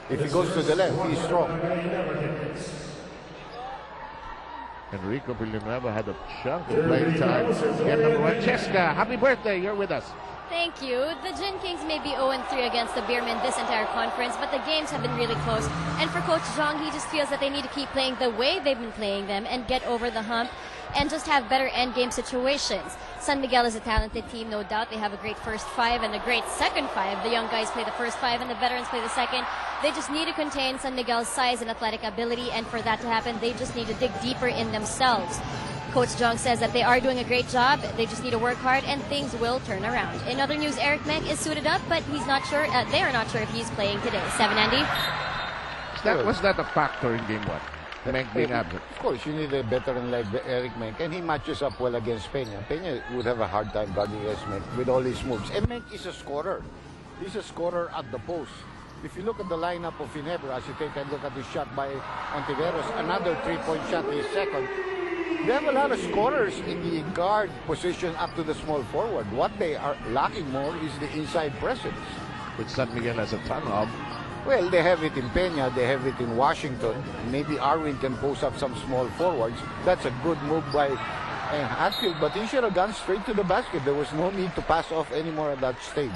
if he goes to the left, he's strong. Enrico Villanueva had a chunk of playing time. Game number 1, Cheska, happy birthday, you're with us. Thank you. The Gin Kings may be 0-3 against the Beermen this entire conference, but the games have been really close. And for Coach Zhang, he just feels that they need to keep playing the way they've been playing them and get over the hump and just have better endgame situations. San Miguel is a talented team, no doubt. They have a great first 5 and a great second 5. The young guys play the first 5 and the veterans play the second. They just need to contain San Miguel's size and athletic ability, and for that to happen, they just need to dig deeper in themselves. Coach Zhang says that they are doing a great job. They just need to work hard, and things will turn around. In other news, Eric Menk is suited up, but he's not sure. They are not sure if he's playing today. 7, Andy. Was that a factor in game 1? Menk being absent. Of course, you need a veteran like Eric Menk, and he matches up well against Peña. Peña would have a hard time guarding against Menk with all his moves. And Menk is a scorer. He's a scorer at the post. If you look at the lineup of Ginebra, as you take a look at the shot by Ontiveros, another 3-point shot, his second. They have a lot of scorers in the guard position up to the small forward. What they are lacking more is the inside presence. Which San Miguel has a ton of. Well, they have it in Peña, they have it in Washington. Maybe Arwin can post up some small forwards. That's a good move by Hatfield, but he should have gone straight to the basket. There was no need to pass off anymore at that stage.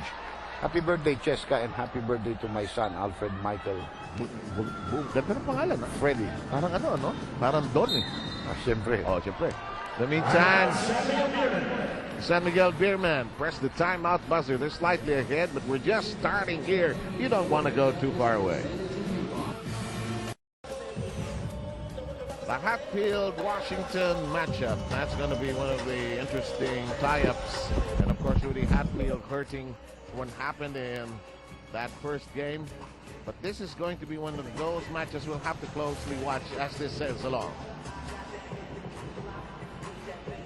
Happy birthday, Cheska, and happy birthday to my son, Alfred Michael. Ganda ng pangalan, no? Freddy. Parang ano, no? Parang Don, eh. Siyempre. Oh, siyempre. In the meantime, San Miguel Beermen press the timeout buzzer. They're slightly ahead, but we're just starting here. You don't want to go too far away. The Hatfield-Washington matchup. That's going to be one of the interesting tie-ups. And, of course, Rudy Hatfield hurting what happened in that first game. But this is going to be one of those matches we'll have to closely watch as this sails along.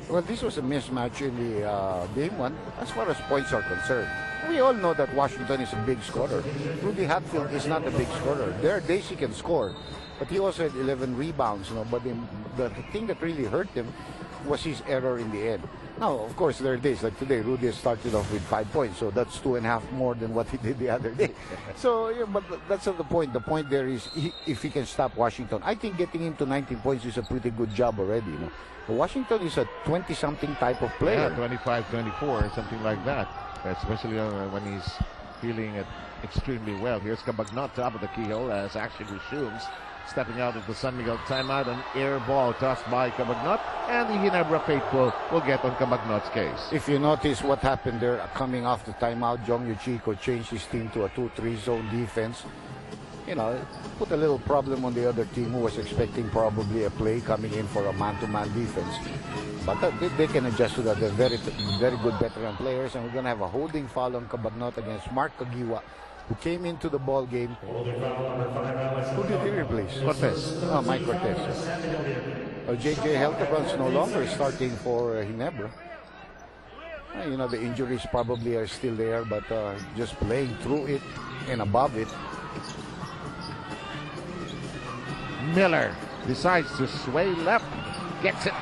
Well, this was a mismatch in the game 1 as far as points are concerned. We all know that Washington is a big scorer. Rudy Hatfield is not a big scorer. There are days he can score, but he also had 11 rebounds. But the thing that really hurt him was his error in the end. Now, of course, there are days like today. Rudy started off with 5 points, so that's 2.5 more than what he did the other day. So, but that's not the point. The point there is if he can stop Washington. I think getting him to 19 points is a pretty good job already. Washington is a 20-something type of player. Yeah, 25, 24, something like that. Especially when he's feeling it extremely well. Here's Cabagnot, top of the keyhole as action resumes. Stepping out of the San Miguel timeout, an air ball tossed by Cabagnot, and the Ginebra faithful will get on Cabagnot's case. If you notice what happened there, coming off the timeout, Jong Yuchiko changed his team to a 2-3 zone defense. Put a little problem on the other team who was expecting probably a play coming in for a man-to-man defense. But they can adjust to that. They're very, very good veteran players, and we're going to have a holding foul on Cabagnot against Mark Kagiwa, who came into the ball game. Who did he replace? Cortez. Oh, Mike Cortez. J.J. Heltebrand's no longer starting for Ginebra. The injuries probably are still there, but just playing through it and above it. Miller decides to sway left, gets it.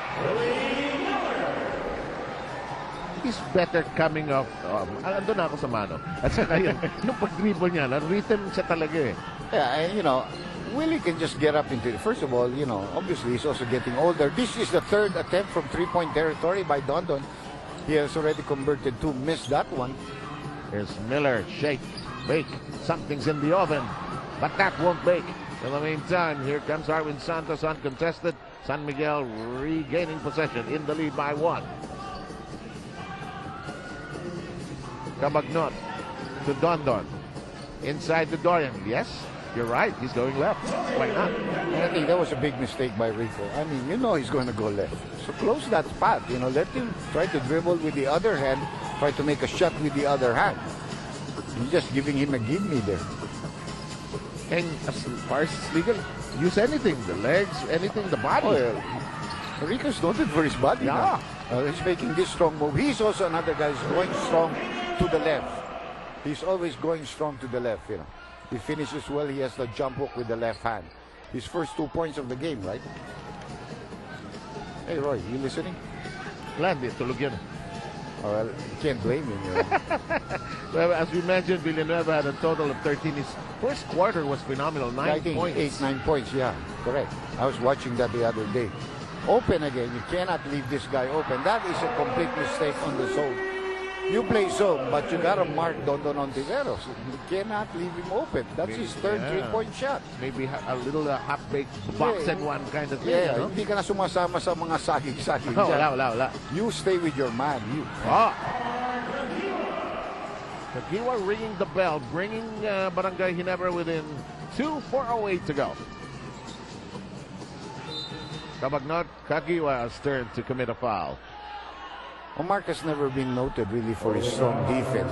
He's better coming off. Andun na ako sa mano. At saka yun, nung pag-dribble niya, rhythm siya talaga eh. Yeah, and Willie can just get up into it. First of all, obviously he's also getting older. This is the third attempt from 3-point territory by Dondon. He has already converted 2, missed that one. Here's Miller, shake, bake. Something's in the oven, but that won't bake. In the meantime, here comes Arwin Santos uncontested. San Miguel regaining possession in the lead by 1. Cabagnot to Dondon. Inside to Dorian. Yes, you're right. He's going left. Why not? I think that was a big mistake by Rico. I mean, he's going to go left. So close that spot. Let him try to dribble with the other hand. Try to make a shot with the other hand. You're just giving him a give-me there. And as far as it's legal, use anything. The legs, anything, the body. Oh, yeah. Rico's noted for his body. Yeah. He's making this strong move. He's also another guy who's going strong to the left. He's always going strong to the left, He finishes well. He has the jump hook with the left hand. His first 2 points of the game, right? Hey, Roy, you listening? Glad tulog yan. Well, you can't blame him. You know. Well, as we mentioned, Villanueva had a total of 13. His first quarter was phenomenal, 9 I think points. 8, 9 points. Yeah, correct. I was watching that the other day. Open again. You cannot leave this guy open. That is a complete mistake on the zone. You play zone, but you gotta mark Dondon Ontiveros. You cannot leave him open. That's his third Yeah. three-point shot. Maybe a little half-baked box and one kind of thing. Yeah, No? hindi ka na sumasama sa mga saging-saging. Oh, dyan. wala. You stay with your man. You. Kagiwa ringing the bell, bringing Barangay Ginebra within 2:4:08 to go. Cabagnot, Kagiwa's turn to commit a foul. Mark has never been noted really for his strong defense.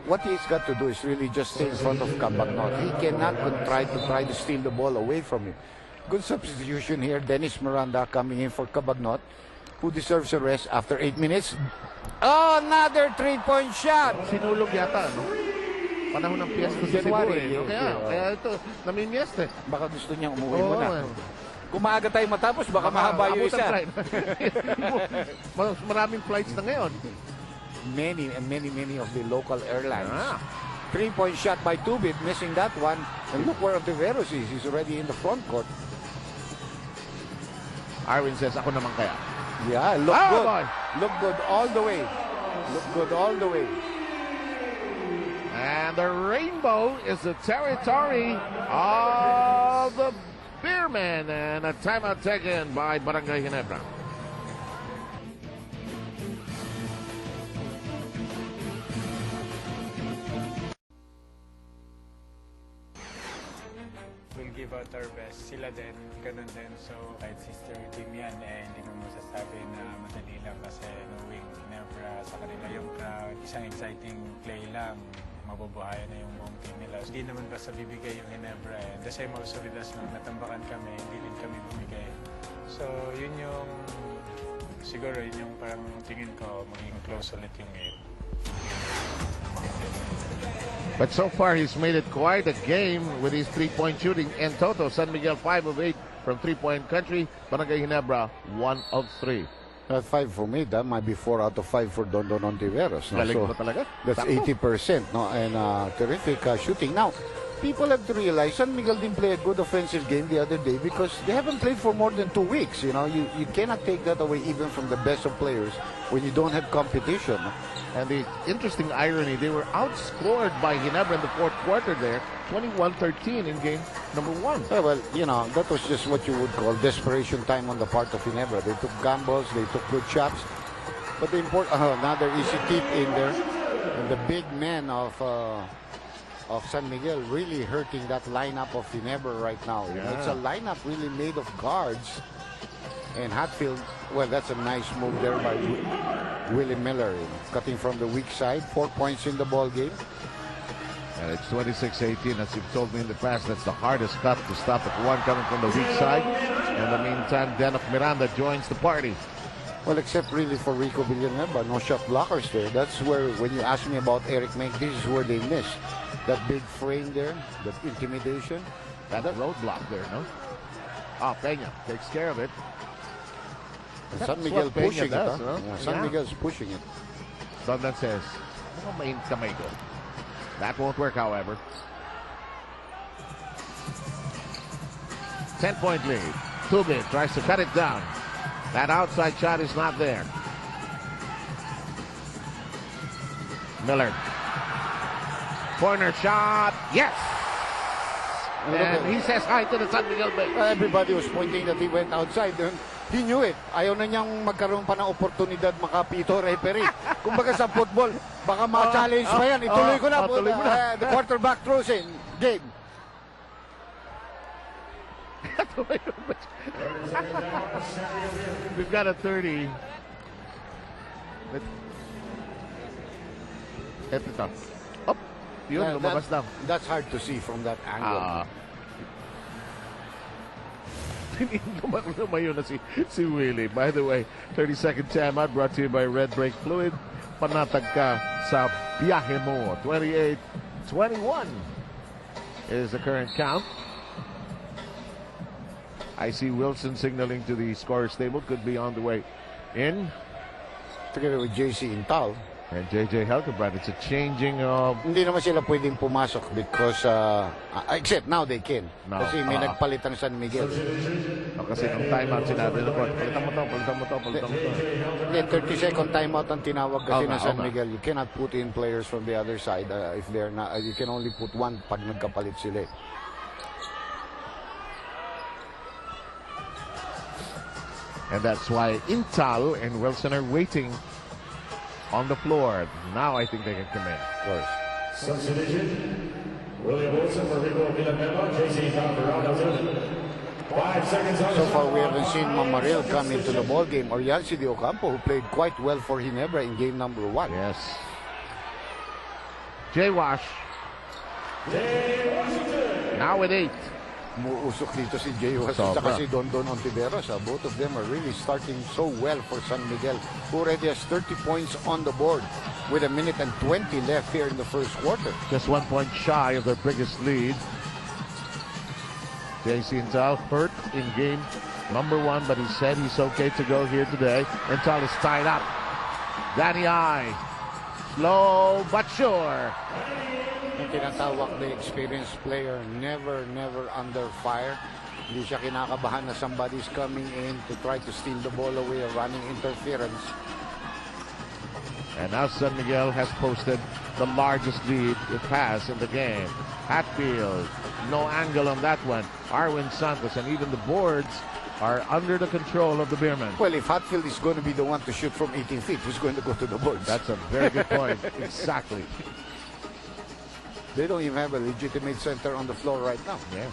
What he's got to do is really just stay in front of Cabagnot. He cannot try to steal the ball away from him. Good substitution here. Dennis Miranda coming in for Cabagnot, who deserves a rest after 8 minutes. Oh, another three-point shot! Sinulog yata, no? Panahon ng piyesta sa Cebu, January, eh. Kaya ito, namimiesta eh. Baka gusto niyang umuwi Oo, muna. eh. Kung maaga tayo matapos, baka mahaba yung abutan isa. tayo. Maraming flights na ngayon. Many of the local airlines. Ah. Three-point shot by Tubit, missing that one. And look where Ontiveros is. He's already in the front court. Arwin says, ako naman kaya. Yeah, look Ah, good. boy. Look good all the way. Look good all the way. And the rainbow is the territory of the Beermen, and a timeout taken by Barangay Ginebra. We'll give out our best. Sila din, ganun din. So, kahit sister team yan, hindi mo masasabi na madali lang kasi knowing Ginebra sa kanila yung crowd. Isang exciting play lang, mabubuhayan na yung buong team nila. Hindi naman basta bibigay yung Ginebra. The same also with us, nung natambakan kami, hindi din kami bumigay. So, yun yung, siguro yun yung parang tingin ko, maging close ulit yung game. But so far, he's made it quite a game with his three-point shooting. In total, San Miguel 5 of 8 from three-point country. Barangay Ginebra 1 of 3. 5 for me. That might be 4 out of 5 for Dondon Ontiveros. No? Galing So, ba talaga? that's Sakto. 80%. No? And terrific shooting. Now, people have to realize San Miguel didn't play a good offensive game the other day because they haven't played for more than 2 weeks. You know, you cannot take that away even from the best of players when you don't have competition. And the interesting irony, they were outscored by Ginebra in the fourth quarter there, 21-13 in game number 1. Well, you know, that was just what you would call desperation time on the part of Ginebra. They took gambles, they took good shots. But the another easy tip in there. And the big men of San Miguel really hurting that lineup of Ginebra right now. You know, it's a lineup really made of guards. And Hatfield, well, that's a nice move there by Willie Miller. You know, cutting from the weak side, 4 points in the ball game. And it's 26-18. As you've told me in the past, that's the hardest cut to stop at one coming from the weak side. In the meantime, Dennis Miranda joins the party. Well, except really for Rico Villanueva, no shot blockers there. That's where, when you ask me about Eric Menk, this is where they miss. That big frame there, that intimidation. That roadblock there, no? Peña takes care of it. And That's San Miguel what Peña pushing does, it. huh? Yeah, San Yeah. Miguel's pushing it. Dondan says, main kamay ko. That won't work, however. 10-point lead. Tubin tries to cut it down. That outside shot is not there. Miller. Corner shot. Yes! And he says hi to the San Miguel bench. Everybody was pointing that he went outside. He knew it. Ayaw na niyang magkaroon pa ng oportunidad makapito referee. Kumbaga sa football, baka ma-challenge pa yan. Ituloy ko na. tuloy mo na. The quarterback throws in. Game. We've got a 30. Ito. Up. Yun, lumabas lang. That's hard to see from that angle. Lumayo na si Willie. By the way, 30-second timeout brought to you by Red Brake Fluid. Panatag ka sa biyahe mo. 28-21 is the current count. I see Wilson signaling to the scorer's table. Could be on the way in. together with JC Intal. And JJ Helkebrand. It's a changing of... Hindi naman sila pwedeng pumasok because, except now they can. No. Kasi may nagpalit ng San Miguel. Kasi nung timeout sinabi ng coach, palitan mo to. Hindi, 30-second timeout ang tinawag kasi ng San okay. Miguel. You cannot put in players from the other side if they're not. You can only put one pag nagkapalit sila. And that's why Intal and Wilson are waiting on the floor. Now I think they can come in. Of course. Substitution. William Wilson for Rico Villanueva. JC Alvarado. 5 seconds on So the far, we haven't seen Mamaril come into the ball game, or Yancy De Ocampo, who played quite well for Ginebra in game number 1. Yes. Jay Wash. Now with 8. Umuusok dito si Jay Wash at saka si Don Ontiveros. Both of them are really starting so well for San Miguel, who already has 30 points on the board with 1 minute and 20 left here in the first quarter. Just 1 point shy of their biggest lead. JC Intal hurt in game number 1, but he said he's okay to go here today. Intal is tied up. Danny I. Slow but sure. Yung tinatawag na experienced player, never under fire. Hindi siya kinakabahan na somebody's coming in to try to steal the ball away or running interference. And now San Miguel has posted the largest lead it has in the game. Hatfield, no angle on that one. Arwin Santos, and even the boards are under the control of the Beermen. Well, if Hatfield is going to be the one to shoot from 18 feet, who's going to go to the boards? That's a very good point. Exactly. They don't even have a legitimate center on the floor right now. Yes.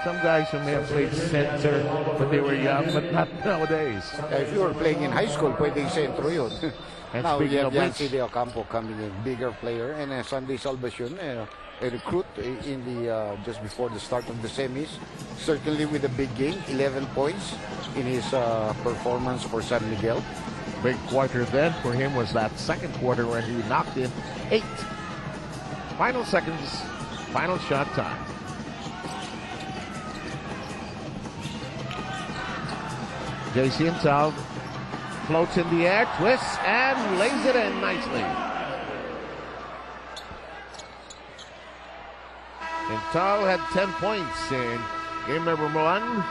Some guys who may have played center when they were young, but not nowadays. If you were playing in high school, pwedeng sentro yun. And Now we speaking have of Yancy which, De Ocampo coming in, bigger player, and Sunday Salvacion, a recruit in the just before the start of the semis. Certainly with a big game, 11 points in his performance for San Miguel. big quarter then for him was that second quarter where he knocked in 8. Final seconds, final shot time. JC Intal floats in the air, twists, and lays it in nicely. Intal had 10 points in game number 1.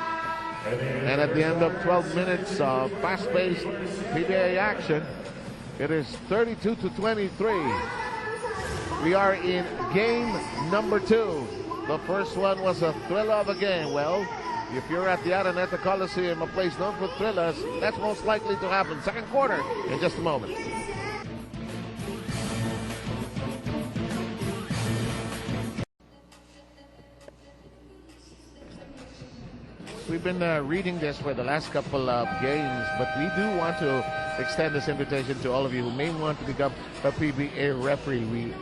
And at the end of 12 minutes of fast-paced PBA action, it is 32-23. We are in game number 2. The first one was a thriller of a game. Well, if you're at the Araneta Coliseum, a place known for thrillers, that's most likely to happen. Second quarter in just a moment. We've been reading this for the last couple of games, but we do want to extend this invitation to all of you who may want to become a PBA referee. We,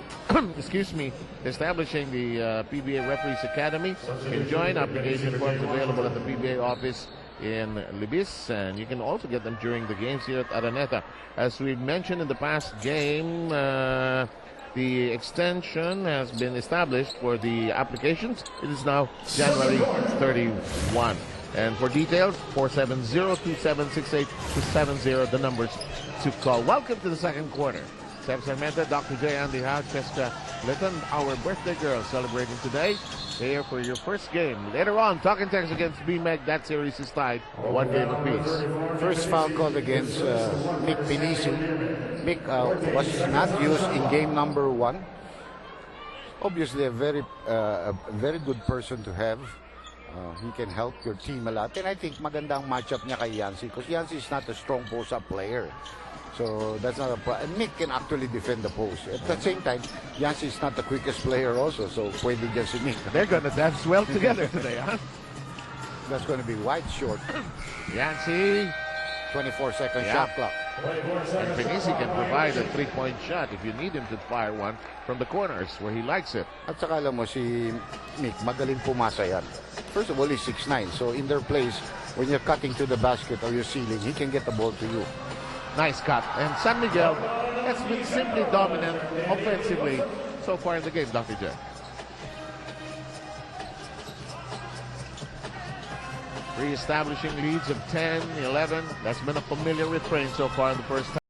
excuse me, establishing the PBA Referees Academy. You can join. Application forms available at the PBA office in Libis, and you can also get them during the games here at Araneta. As we mentioned in the past game, the extension has been established for the applications. It is now January 31. And for details, 470-2768-70, the numbers to call. Welcome to the second quarter. Seb Sarmenta, Dr. J. Andy Howe, Cheska Litton, our birthday girl celebrating today. Here for your first game. Later on, Talking Tex against BMEG. That series is tied 1 game apiece. First foul called against Mick Pinisi. Mick was not used in game number 1. Obviously, a very good person to have. He can help your team a lot. And I think magandang matchup niya kay Yancy because Yancy is not a strong post-up player. So that's not a problem. Mick can actually defend the post. At the same time, Yancy is not the quickest player also. So pwede dyan si Mick. They're going to dance well together today, huh? That's going to be wide short. Yancy. 24-second shot clock. And Pinisi can provide a 3-point shot if you need him to fire one from the corners where he likes it. At saka alam mo, si Mick, magaling pumasa yan. First of all, he's 6'9". So in their place, when you're cutting to the basket or you're sealing, he can get the ball to you. Nice cut. And San Miguel has been simply dominant offensively so far in the game, Dr. J. Re-establishing leads of 10, 11. That's been a familiar refrain so far in the first half.